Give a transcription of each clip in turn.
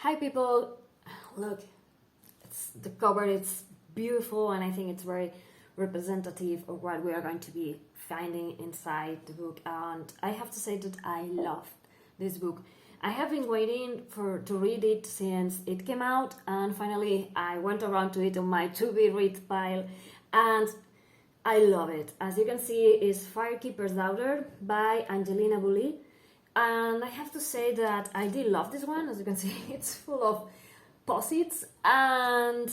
Hi people, look, the cover is beautiful and I think it's very representative of what we are going to be finding inside the book, and I have to say that I love this book. I have been waiting to read it since it came out, and finally I went around to it on my to be read pile, and I love it. As you can see, it's Firekeeper's Daughter by Angeline Boulley. And I have to say that I did love this one. As you can see, it's full of posits, and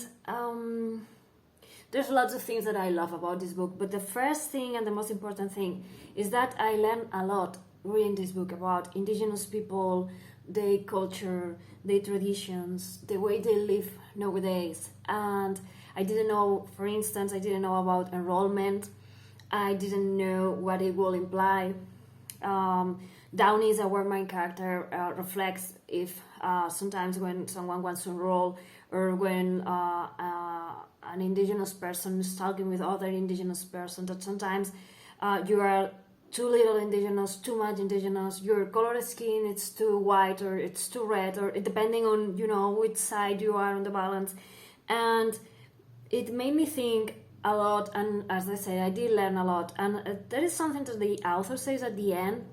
there's lots of things that I love about this book. But the first thing and the most important thing is that I learned a lot reading this book about indigenous people, their culture, their traditions, the way they live nowadays. And I didn't know, for instance, I didn't know about enrollment. I didn't know what it will imply. Daunis, our main character, reflects if sometimes when someone wants to enroll, or when an indigenous person is talking with other indigenous person, that sometimes you are too little indigenous, too much indigenous, your color of skin it's too white or it's too red, or depending on which side you are on the balance. And it made me think a lot, and as I say, I did learn a lot. And there is something that the author says at the end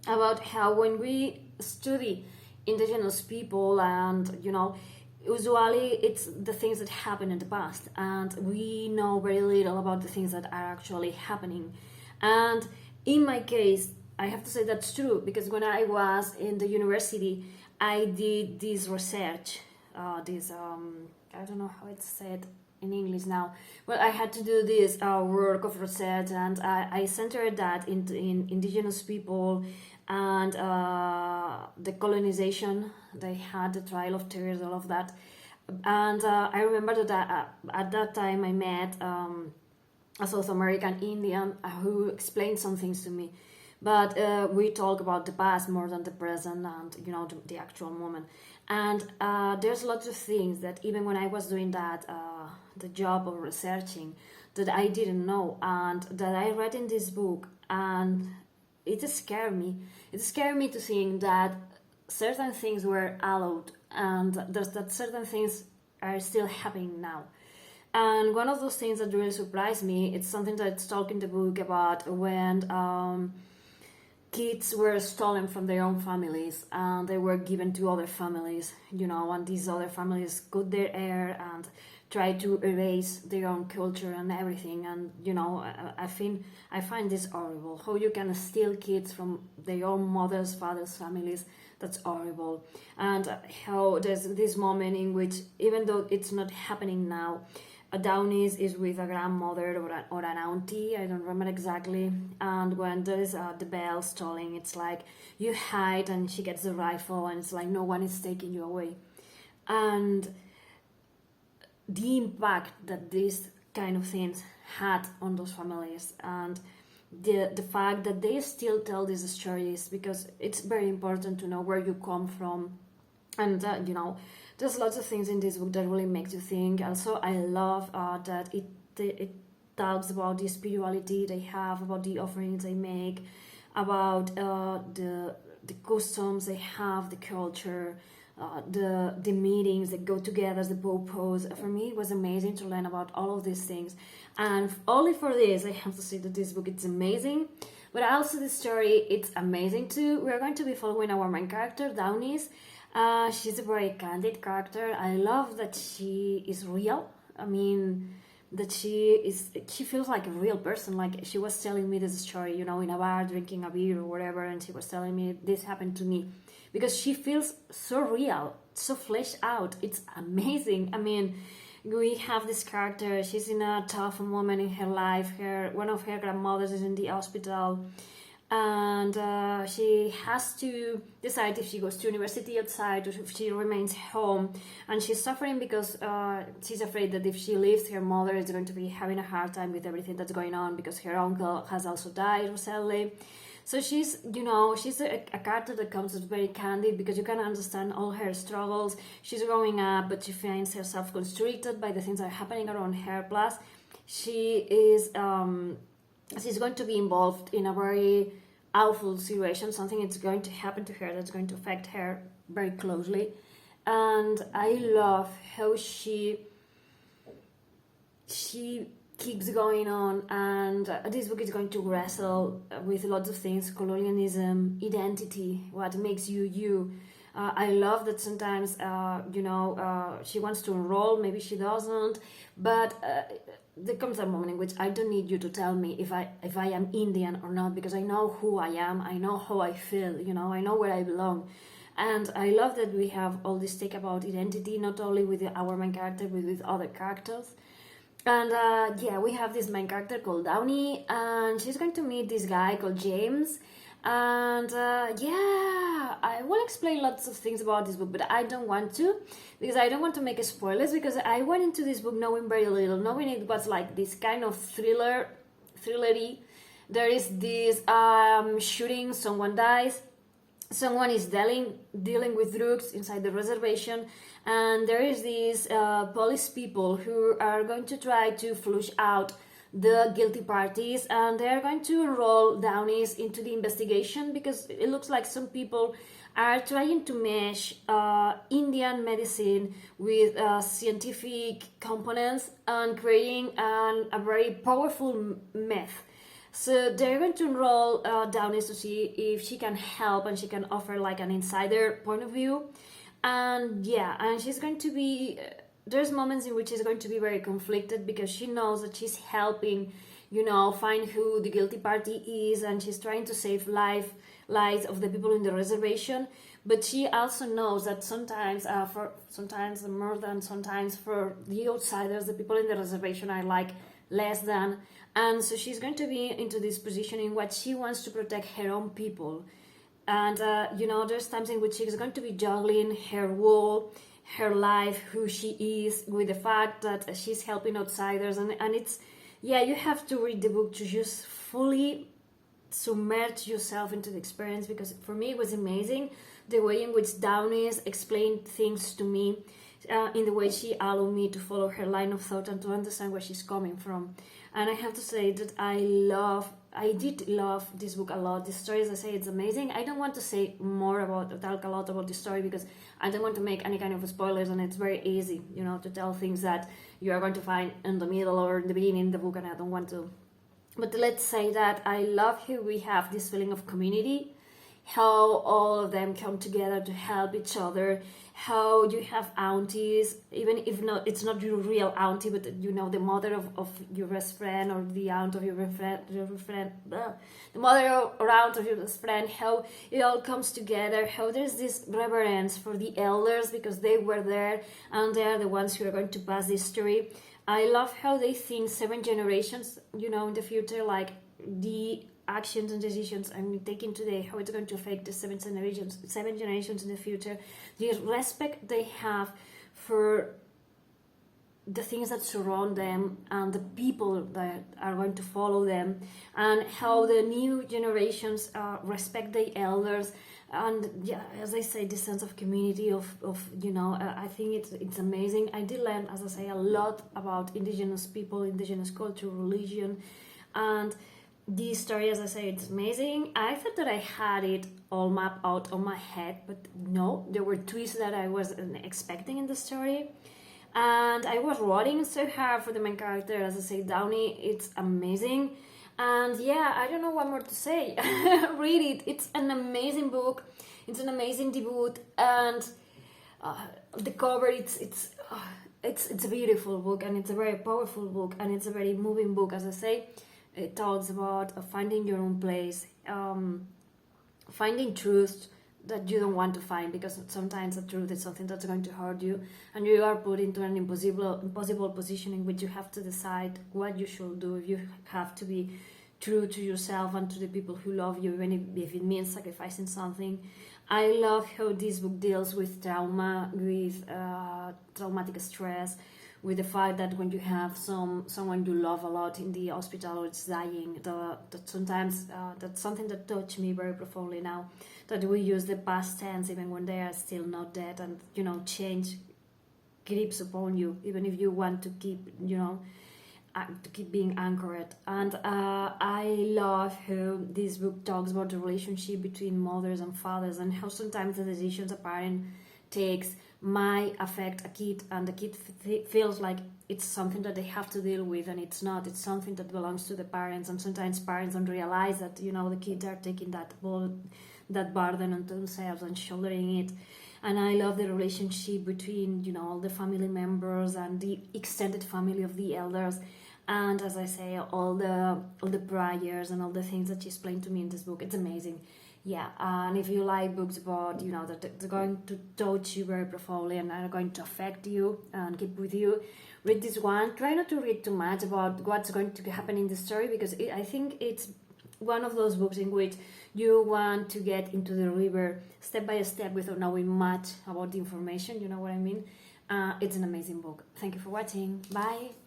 about how when we study indigenous people, and usually it's the things that happen in the past, and we know very little about the things that are actually happening. And in my case, I have to say that's true, because when I was in the university, I did this research, I don't know how it's said in English now, but I had to do this work of research, and I centered that in indigenous people and the colonization they had, the trial of tears, all of that. And I remember that at that time I met a South American Indian who explained some things to me, but we talk about the past more than the present, and the actual moment. And there's lots of things that even when I was doing that the job of researching, that I didn't know, and that I read in this book, and it scared me. It scared me to think that certain things were allowed, and that certain things are still happening now. And one of those things that really surprised me, it's something that's talked in the book about when kids were stolen from their own families and they were given to other families, and these other families cut their hair and try to erase their own culture and everything. And I find this horrible, how you can steal kids from their own mothers, fathers, families. That's horrible. And how there's this moment in which, even though it's not happening now, Daunis is with a grandmother or an auntie, I don't remember exactly, and when there is the bell tolling, it's like you hide and she gets the rifle, and it's like no one is taking you away. And the impact that these kind of things had on those families, and the fact that they still tell these stories, because it's very important to know where you come from. And there's lots of things in this book that really makes you think. Also, I love that it talks about the spirituality they have, about the offerings they make, about the customs they have, the culture, the meetings that go together, the purpose. For me, it was amazing to learn about all of these things. And only for this, I have to say that this book is amazing. But also the story, it's amazing too. We're going to be following our main character, Daunis. She's a very candid character. I love that she is real. I mean, that she feels like a real person. Like, she was telling me this story, in a bar, drinking a beer or whatever, and she was telling me this happened to me. Because she feels so real, so fleshed out. It's amazing. I mean, we have this character, she's in a tough moment in her life. One of her grandmothers is in the hospital, and she has to decide if she goes to university outside or if she remains home. And she's suffering because she's afraid that if she leaves, her mother is going to be having a hard time with everything that's going on, because her uncle has also died recently. So she's a character that comes as very candid, because you can understand all her struggles. She's growing up, but she finds herself constricted by the things that are happening around her. Plus, she's going to be involved in a very awful situation, something that's going to happen to her that's going to affect her very closely. and I love how she keeps going on, and this book is going to wrestle with lots of things: colonialism, identity, what makes you you. I love that sometimes she wants to enroll, maybe she doesn't, but there comes a moment in which I don't need you to tell me if I am Indian or not, because I know who I am, I know how I feel, I know where I belong. And I love that we have all this take about identity, not only with our main character, but with other characters. And we have this main character called Downey, and she's going to meet this guy called James. And I will explain lots of things about this book, but I don't want to, because I don't want to make spoilers, because I went into this book knowing very little, knowing it was like this kind of thrillery. There is this shooting, someone dies, someone is dealing with drugs inside the reservation, and there is these police people who are going to try to flush out the guilty parties, and they are going to enroll Daunis into the investigation, because it looks like some people are trying to mesh Indian medicine with scientific components and creating a very powerful meth. So they're going to enroll Daunis to see if she can help and she can offer like an insider point of view. And she's going to be, there's moments in which she's going to be very conflicted, because she knows that she's helping, find who the guilty party is, and she's trying to save lives of the people in the reservation. But she also knows that sometimes more than sometimes, for the outsiders, the people in the reservation are like less than. And so she's going to be into this position in which she wants to protect her own people. And, there's times in which she's going to be juggling her role, her life, who she is, with the fact that she's helping outsiders. And it's, you have to read the book to just fully submerge yourself into the experience, because for me it was amazing the way in which Daunis explained things to me, in the way she allowed me to follow her line of thought and to understand where she's coming from. And I have to say that I did love this book a lot. The story, as I say, it's amazing. I don't want to talk a lot about the story, because I don't want to make any kind of spoilers, and it's very easy, to tell things that you are going to find in the middle or in the beginning of the book, and I don't want to. But let's say that I love how we have this feeling of community, how all of them come together to help each other, how you have aunties, even if it's not your real auntie, but the mother of your best friend, or the aunt of your friend, the mother or aunt of your best friend, how it all comes together, how there's this reverence for the elders, because they were there and they are the ones who are going to pass this story. I love how they think 7 generations, in the future, like the actions and decisions I'm taking today, how it's going to affect the 7 generations in the future. The respect they have for the things that surround them and the people that are going to follow them, and how the new generations respect the elders. And as I say, this sense of community of I think it's amazing. I did learn, as I say, a lot about indigenous people, indigenous culture, religion, and this story, as I say, it's amazing. I thought that I had it all mapped out on my head, but no, there were twists that I wasn't expecting in the story. And I was rooting so hard for the main character, as I say, Downey. It's amazing. And I don't know what more to say. Read it. It's an amazing book. It's an amazing debut. And the cover, it's a beautiful book, and it's a very powerful book, and it's a very moving book, as I say. It talks about finding your own place, finding truth that you don't want to find, because sometimes the truth is something that's going to hurt you, and you are put into an impossible position in which you have to decide what you should do. You have to be true to yourself and to the people who love you, even if it means sacrificing something. I love how this book deals with trauma, with traumatic stress, with the fact that when you have someone you love a lot in the hospital or it's dying, that sometimes that's something that touched me very profoundly now, that we use the past tense even when they are still not dead, and change grips upon you, even if you want to keep to keep being anchored. And I love how this book talks about the relationship between mothers and fathers, and how sometimes the decisions a parent takes might affect a kid, and the kid feels like it's something that they have to deal with, and it's not. It's something that belongs to the parents, and sometimes parents don't realize that, you know, the kids are taking that burden onto themselves and shouldering it. And I love the relationship between, you know, all the family members and the extended family of the elders. And as I say, all the prayers and all the things that she explained to me in this book, it's amazing. Yeah, and if you like books about, you know, that they're going to touch you very profoundly and are going to affect you and keep with you, read this one. Try not to read too much about what's going to happen in the story, because I think it's one of those books in which you want to get into the river step by step without knowing much about the information, you know what I mean? It's an amazing book. Thank you for watching. Bye.